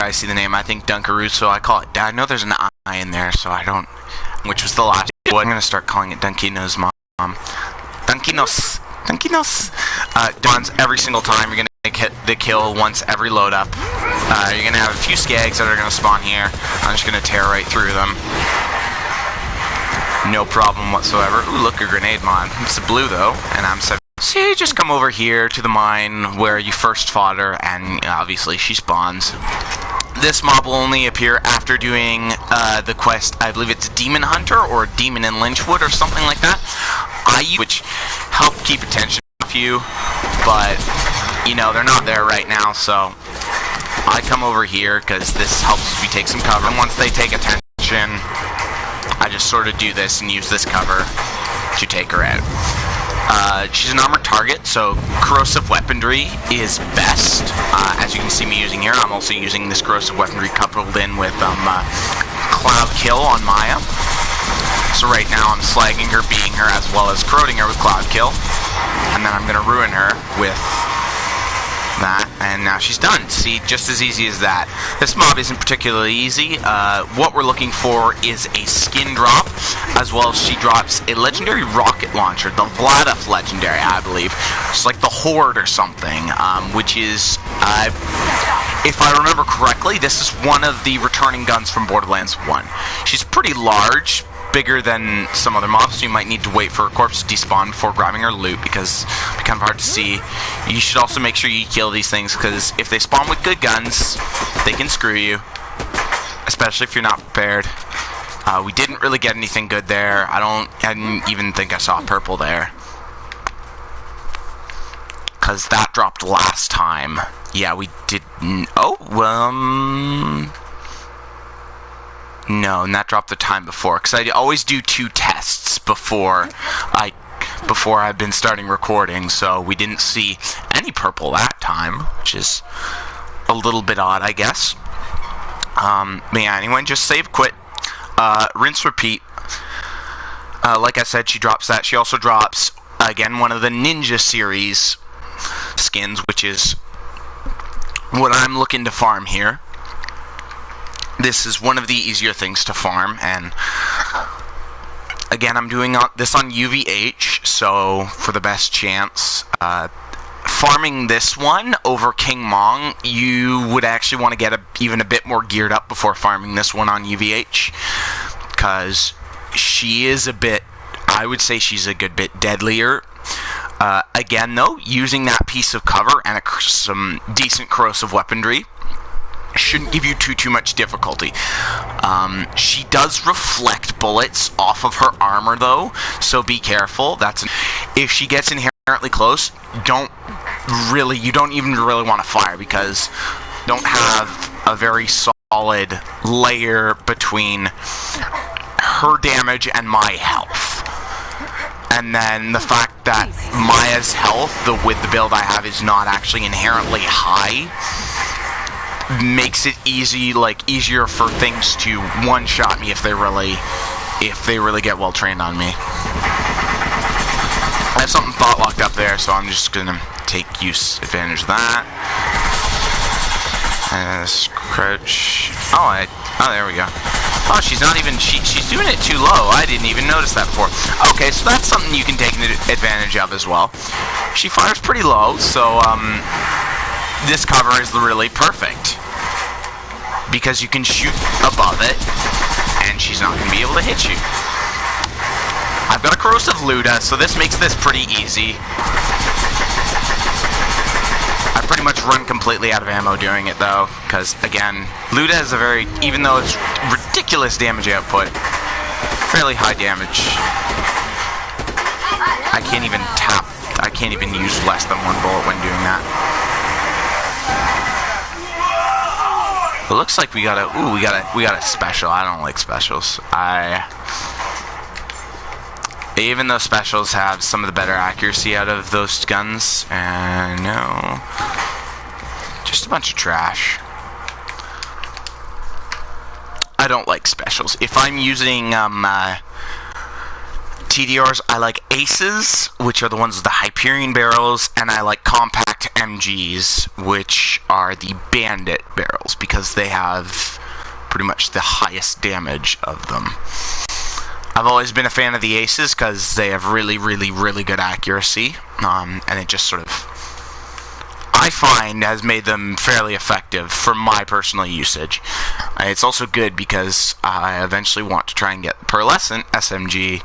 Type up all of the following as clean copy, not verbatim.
guys see the name. I think Dunkaroo, so I call it. I know there's an I in there, so I don't. Which was the last one. I'm gonna start calling it Dunkino's mom. Dunkinos. Dawns every single time. You're gonna hit the kill once every load up. You're gonna have a few skags that are gonna spawn here. I'm just gonna tear right through them. No problem whatsoever. Ooh, look, a grenade mod. It's a blue though, and I'm 7. So you just come over here to the mine where you first fought her, and obviously she spawns. This mob will only appear after doing the quest, I believe it's Demon Hunter or Demon in Lynchwood or something like that. Which help keep attention off you, but, you know, they're not there right now, so I come over here because this helps me take some cover. And once they take attention, I just sort of do this and use this cover to take her out. She's an armored target, so corrosive weaponry is best. As you can see me using here, I'm also using this corrosive weaponry coupled in with Cloud Kill on Maya. So right now I'm slagging her, beating her, as well as corroding her with Cloud Kill. And then I'm going to ruin her with that, and now she's done. See, just as easy as that. This mob isn't particularly easy. What we're looking for is a skin drop, as well as she drops a legendary rocket launcher, the Vladif legendary, I believe. It's like the Horde or something, which is, if I remember correctly, this is one of the returning guns from Borderlands 1. She's pretty large, bigger than some other mobs, so you might need to wait for a corpse to despawn before grabbing her loot, because it's kind of hard to see. You should also make sure you kill these things, because if they spawn with good guns, they can screw you, especially if you're not prepared. We didn't really get anything good there. I didn't even think I saw purple there, because that dropped last time. Yeah, we didn't. No, and that dropped the time before, because I always do 2 tests before I've been starting recording, so we didn't see any purple that time, which is a little bit odd, I guess. But yeah, anyway, just save, quit, rinse, repeat. Like I said, she drops that. She also drops, again, one of the Ninja series skins, which is what I'm looking to farm here. This is one of the easier things to farm, and again, I'm doing this on UVH, so for the best chance, farming this one over King Mong, you would actually want to get even a bit more geared up before farming this one on UVH, because she is a bit, I would say she's a good bit deadlier. Again, though, using that piece of cover and some decent corrosive weaponry shouldn't give you too much difficulty. She does reflect bullets off of her armor, though, so be careful. If she gets inherently close, you don't even really want to fire, because you don't have a very solid layer between her damage and my health. And then the fact that Maya's health, with the build I have, is not actually inherently high, makes it easier for things to one-shot me if they really get well trained on me. I have something thought locked up there, so I'm just gonna take advantage of that. Crouch. Oh, there we go. Oh, she's not even, she's doing it too low. I didn't even notice that before. Okay, so that's something you can take advantage of as well. She fires pretty low, so this cover is really perfect, because you can shoot above it, and she's not going to be able to hit you. I've got a corrosive Luda, so this makes this pretty easy. I pretty much run completely out of ammo doing it, though, because, again, Luda has a even though it's ridiculous damage output, fairly high damage. I can't even use less than 1 bullet when doing that. It looks like we got a special. I don't like specials. Even though specials have some of the better accuracy out of those guns, and no, just a bunch of trash. I don't like specials. If I'm using TDRs, I like Aces, which are the ones with the Hyperion barrels, and I like Compact MGs, which are the Bandit barrels, because they have pretty much the highest damage of them. I've always been a fan of the Aces, because they have really, really, really good accuracy, and it just sort of, I find, has made them fairly effective for my personal usage. It's also good because I eventually want to try and get the Pearlescent SMG,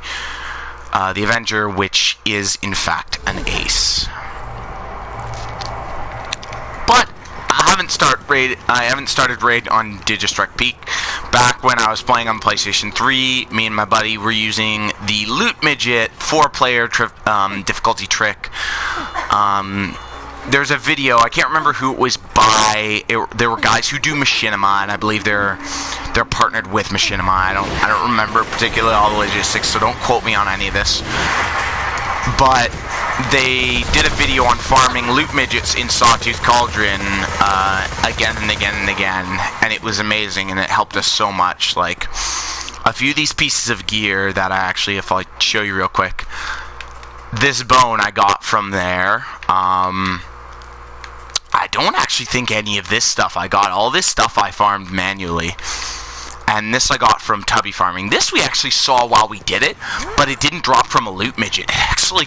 the Avenger, which is in fact an ace. But I haven't started raid on Digistruct Peak. Back when I was playing on PlayStation 3, me and my buddy were using the Loot Midget 4-player difficulty trick. There's a video, I can't remember who it was by. There were guys who do Machinima, and I believe they're partnered with Machinima. I don't remember particularly all the logistics, so don't quote me on any of this. But they did a video on farming loot midgets in Sawtooth Cauldron again and again and again, and it was amazing, and it helped us so much. Like, a few of these pieces of gear that I actually, if I show you real quick, this bone I got from there. I don't actually think any of this stuff I got. All this stuff I farmed manually. And this I got from Tubby Farming. This we actually saw while we did it, but it didn't drop from a loot midget. Actually,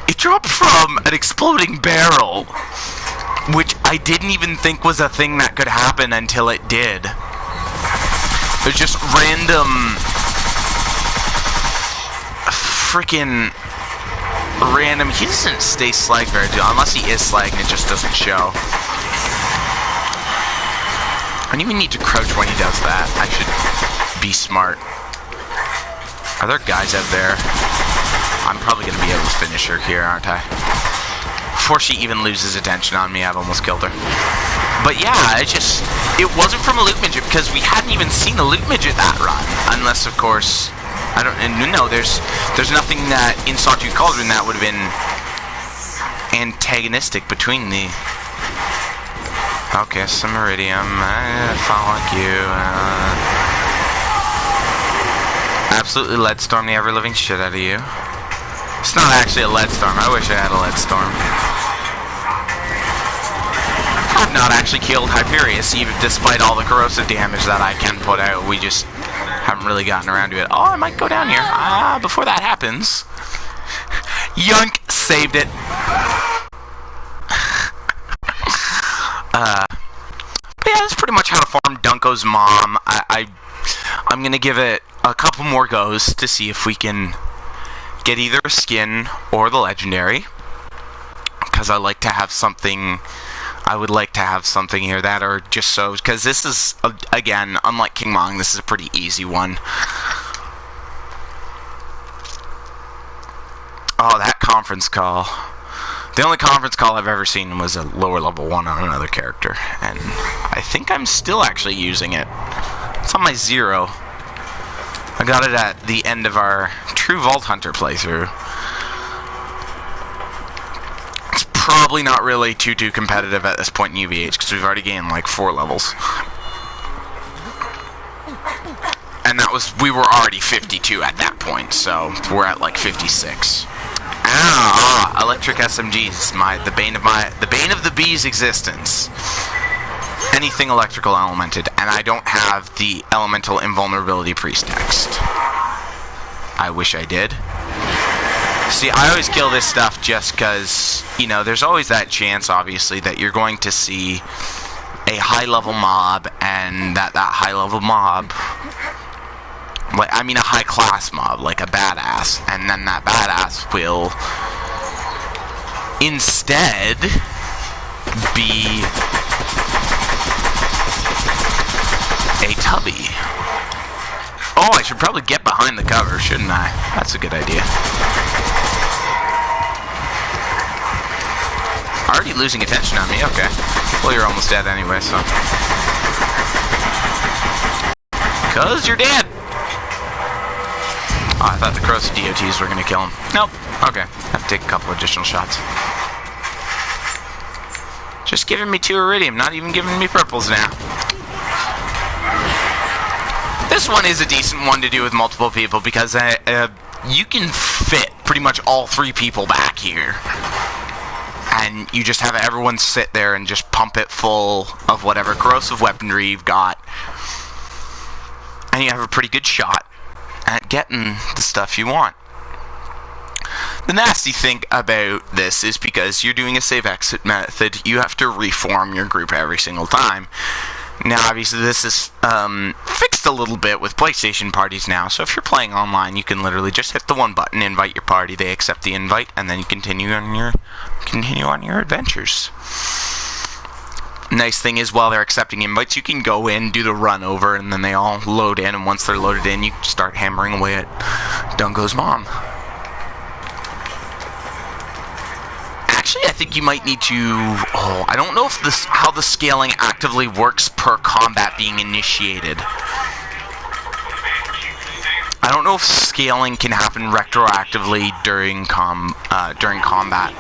it dropped from an exploding barrel, which I didn't even think was a thing that could happen until it did. There's just random he doesn't stay slagged very good, unless he is slagged and it just doesn't show. I don't even need to crouch when he does that. I should be smart. Are there guys out there? I'm probably going to be able to finish her here, aren't I? Before she even loses attention on me, I've almost killed her. But yeah, it wasn't from a loot midget, because we hadn't even seen a loot midget that run. Unless, of course, there's nothing that in Sawtooth Cauldron that would have been antagonistic between the... Okay, some Iridium, I follow like you, absolutely lead storm the ever-living shit out of you. It's not actually a lead storm, I wish I had a lead storm. I've not actually killed Hyperius, even despite all the corrosive damage that I can put out. We just haven't really gotten around to it. Oh, I might go down here. Before that happens. Yoink! Saved it. But yeah, that's pretty much how to farm Dunko's mom. I'm gonna give it a couple more goes to see if we can get either a skin or the legendary. Because I like to have something... I would like to have something here that are just so... Because this is, again, unlike King Mong, this is a pretty easy one. Oh, that conference call. The only conference call I've ever seen was a lower level one on another character. And I think I'm still actually using it. It's on my 0. I got it at the end of our True Vault Hunter playthrough. Probably not really too competitive at this point in UVH, because we've already gained like 4 levels. And that was, we were already 52 at that point, so we're at like 56. Electric SMGs, the bane of the bee's existence. Anything electrical elemented, and I don't have the elemental invulnerability priest text. I wish I did. See, I always kill this stuff just because, you know, there's always that chance, obviously, that you're going to see a high-level mob, and that high-level mob, like, I mean a high-class mob, like a badass, and then that badass will instead be a tubby. Oh, I should probably get behind the cover, shouldn't I? That's a good idea. Already losing attention on me, okay. Well, you're almost dead anyway, so. 'Cause you're dead! Oh, I thought the corrosive DOTs were gonna kill him. Nope. Okay. Have to take a couple additional shots. Just giving me 2 iridium, not even giving me purples now. This one is a decent one to do with multiple people because you can fit pretty much all 3 people back here. And you just have everyone sit there and just pump it full of whatever corrosive weaponry you've got. And you have a pretty good shot at getting the stuff you want. The nasty thing about this is because you're doing a save exit method, you have to reform your group every single time. Now, obviously, this is fixed a little bit with PlayStation parties now, so if you're playing online, you can literally just hit the one button, invite your party, they accept the invite, and then you continue on your adventures. Nice thing is, while they're accepting invites, you can go in, do the run over, and then they all load in, and once they're loaded in, you start hammering away at Dungo's mom. Actually, I think you might need to... Oh, I don't know if how the scaling actively works per combat being initiated. I don't know if scaling can happen retroactively during combat.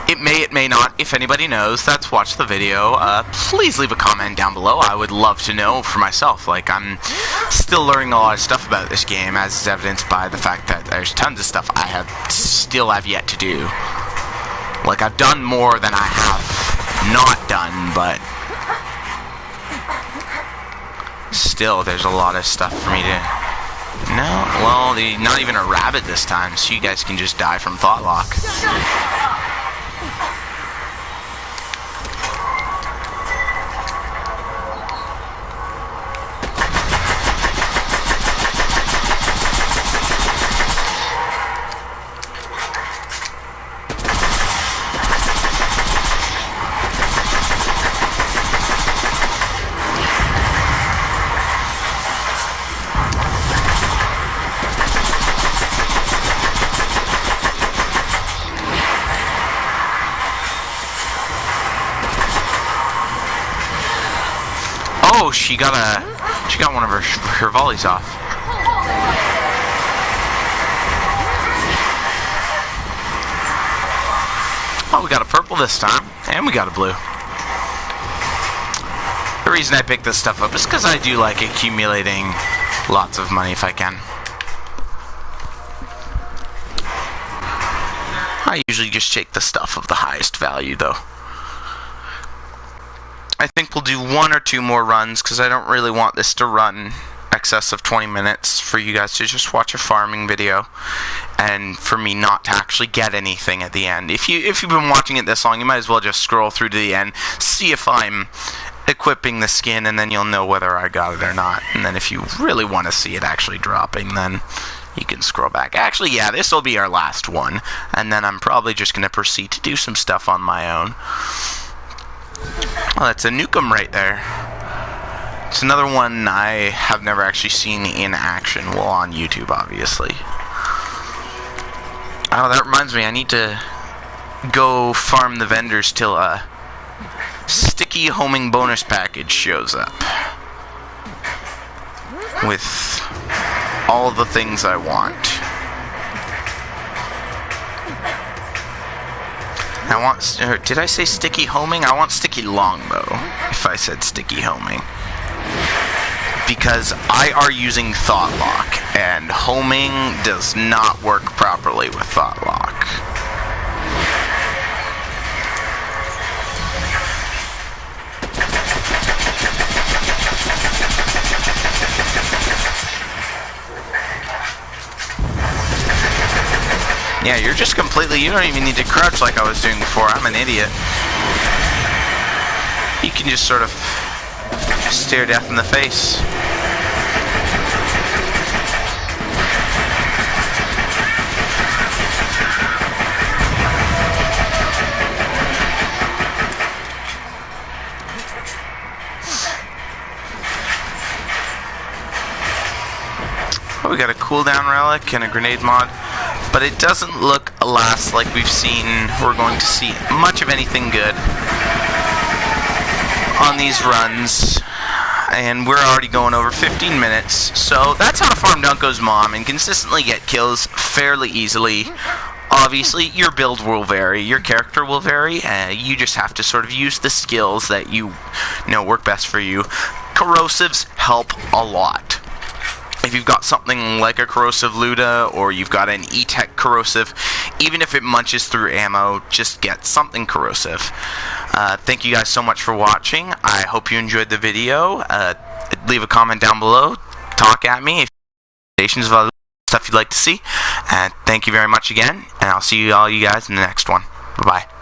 It may not. If anybody knows, that's watch the video. Please leave a comment down below. I would love to know for myself. Like, I'm still learning a lot of stuff about this game, as is evidenced by the fact that there's tons of stuff I still have yet to do. Like, I've done more than I have not done, but still, there's a lot of stuff for me to... No, well, not even a rabbit this time, so you guys can just die from thought lock. Oh, she got one of her volleys off. Oh, we got a purple this time, and we got a blue. The reason I picked this stuff up is because I do like accumulating lots of money if I can. I usually just take the stuff of the highest value, though. I think we'll do 1 or 2 more runs, because I don't really want this to run excess of 20 minutes for you guys to just watch a farming video, and for me not to actually get anything at the end. If you've been watching it this long, you might as well just scroll through to the end, see if I'm equipping the skin, and then you'll know whether I got it or not. And then if you really want to see it actually dropping, then you can scroll back. Actually, yeah, this will be our last one, and then I'm probably just going to proceed to do some stuff on my own. Oh, that's a Nukem right there. It's another one I have never actually seen in action. Well, on YouTube, obviously. Oh, that reminds me, I need to go farm the vendors till a sticky homing bonus package shows up. With all the things I want. I want... Did I say sticky homing? I want sticky longbow, if I said sticky homing. Because I are using thought lock, and homing does not work properly with thought lock. Yeah, you're just completely... You don't even need to crouch like I was doing before. I'm an idiot. You can just sort of stare death in the face. Oh, we got a cooldown relic and a grenade mod. But it doesn't look, alas, like we've seen, we're going to see much of anything good on these runs. And we're already going over 15 minutes. So that's how to farm Dunko's mom and consistently get kills fairly easily. Obviously, your build will vary, your character will vary, you just have to sort of use the skills that you know work best for you. Corrosives help a lot. if you've got something like a corrosive Luda, or you've got an E-Tech corrosive, even if it munches through ammo, just get something corrosive. Thank you guys so much for watching. I hope you enjoyed the video. Leave a comment down below. Talk at me if you have about stuff you'd like to see. And thank you very much again, and I'll see all you guys in the next one. Bye-bye.